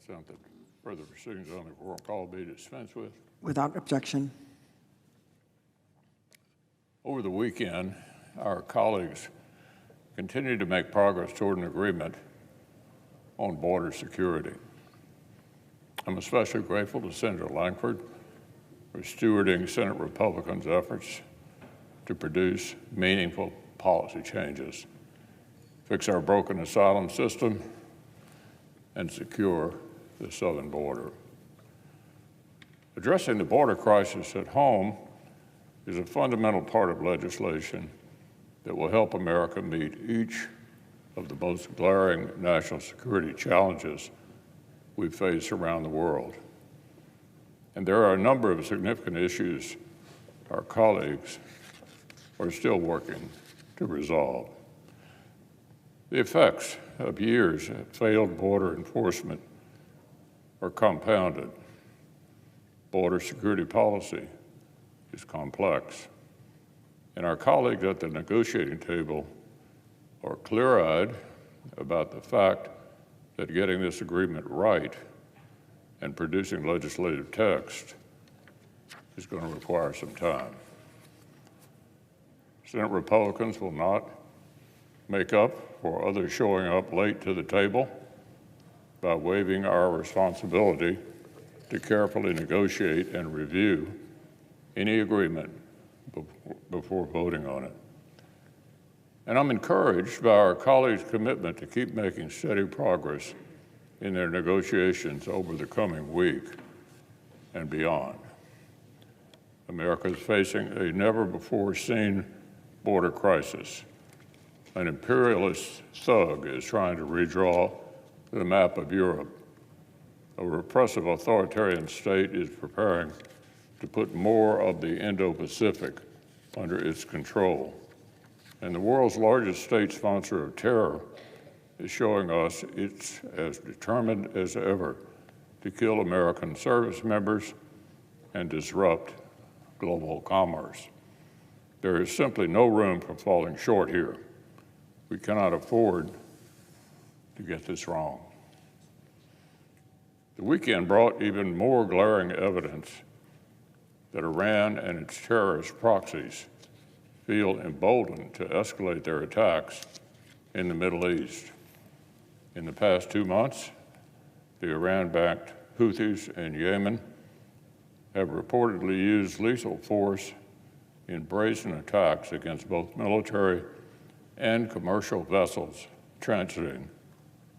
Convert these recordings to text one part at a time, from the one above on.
consent that further proceedings on the roll call be dispensed with. Without objection. Over the weekend, our colleagues continued to make progress toward an agreement on border security. I'm especially grateful to Senator Lankford for stewarding Senate Republicans' efforts to produce meaningful policy changes, fix our broken asylum system, and secure the southern border. Addressing the border crisis at home is a fundamental part of legislation that will help America meet each of the most glaring national security challenges we face around the world. And there are a number of significant issues our colleagues are still working to resolve. The effects of years of failed border enforcement are compounded. Border security policy is complex, and our colleagues at the negotiating table are clear-eyed about the fact that getting this agreement right and producing legislative text is going to require some time. Senate Republicans will not make up for others showing up late to the table by waiving our responsibility to carefully negotiate and review any agreement before voting on it. And I'm encouraged by our colleagues' commitment to keep making steady progress in their negotiations over the coming week and beyond. America is facing a never-before-seen border crisis. An imperialist thug is trying to redraw the map of Europe. A repressive authoritarian state is preparing to put more of the Indo-Pacific under its control. And the world's largest state sponsor of terror is showing us it's as determined as ever to kill American service members and disrupt global commerce. There is simply no room for falling short here. We cannot afford to get this wrong. The weekend brought even more glaring evidence that Iran and its terrorist proxies feel emboldened to escalate their attacks in the Middle East. In the past 2 months, the Iran-backed Houthis in Yemen have reportedly used lethal force in brazen attacks against both military and commercial vessels transiting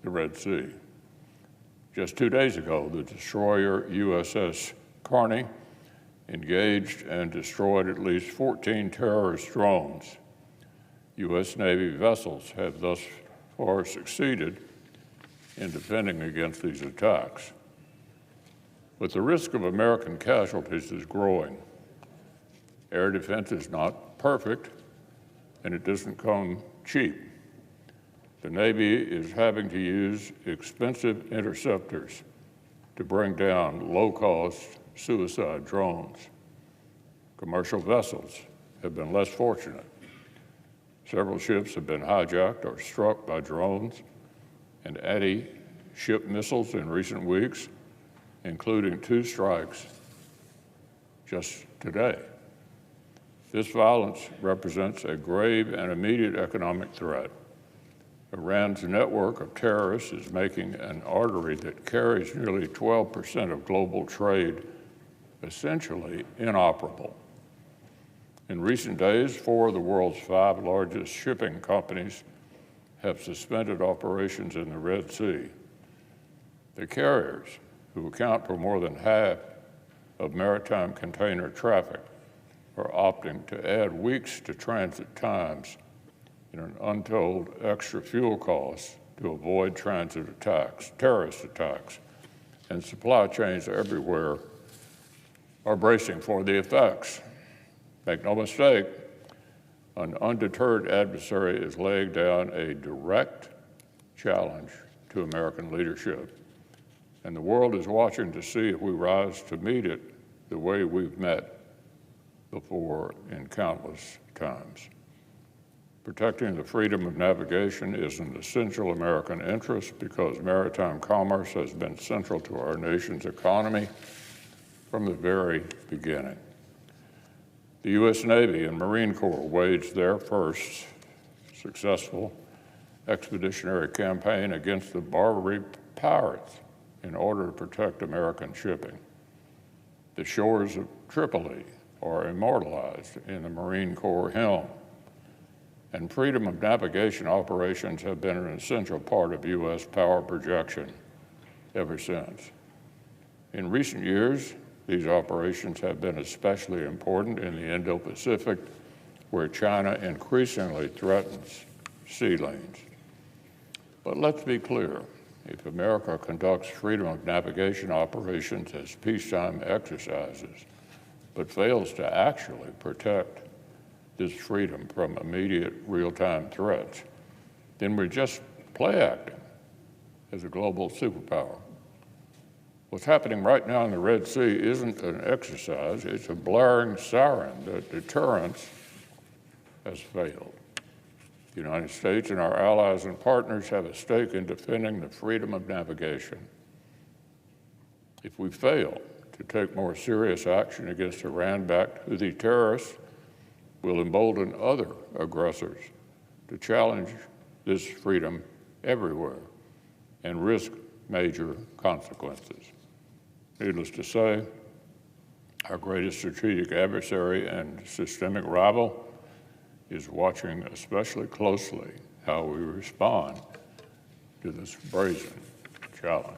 the Red Sea. Just 2 days ago, the destroyer USS Carney engaged and destroyed at least 14 terrorist drones. U.S. Navy vessels have thus far succeeded in defending against these attacks. But the risk of American casualties is growing. Air defense is not perfect, and it doesn't come cheap. The Navy is having to use expensive interceptors to bring down low-cost suicide drones. Commercial vessels have been less fortunate. Several ships have been hijacked or struck by drones and anti-ship missiles in recent weeks, including 2 strikes just today. This violence represents a grave and immediate economic threat. Iran's network of terrorists is making an artery that carries nearly 12% of global trade essentially inoperable. In recent days, 4 of the world's 5 largest shipping companies have suspended operations in the Red Sea. The carriers, who account for more than half of maritime container traffic, are opting to add weeks to transit times and an untold extra fuel costs to avoid transit attacks, terrorist attacks, and supply chains everywhere are bracing for the effects. Make no mistake, an undeterred adversary is laying down a direct challenge to American leadership, and the world is watching to see if we rise to meet it the way we've met before in countless times. Protecting the freedom of navigation is an essential American interest because maritime commerce has been central to our nation's economy from the very beginning. The U.S. Navy and Marine Corps waged their first successful expeditionary campaign against the Barbary pirates in order to protect American shipping. The shores of Tripoli are immortalized in the Marine Corps hymn, and freedom of navigation operations have been an essential part of U.S. power projection ever since. In recent years, these operations have been especially important in the Indo-Pacific, where China increasingly threatens sea lanes. But let's be clear, if America conducts freedom of navigation operations as peacetime exercises, but fails to actually protect this freedom from immediate real-time threats, then we're just play acting as a global superpower. What's happening right now in the Red Sea isn't an exercise, it's a blaring siren that deterrence has failed. The United States and our allies and partners have a stake in defending the freedom of navigation. If we fail to take more serious action against Iran-backed Houthi terrorists, we'll embolden other aggressors to challenge this freedom everywhere and risk major consequences. Needless to say, our greatest strategic adversary and systemic rival is watching especially closely how we respond to this brazen challenge.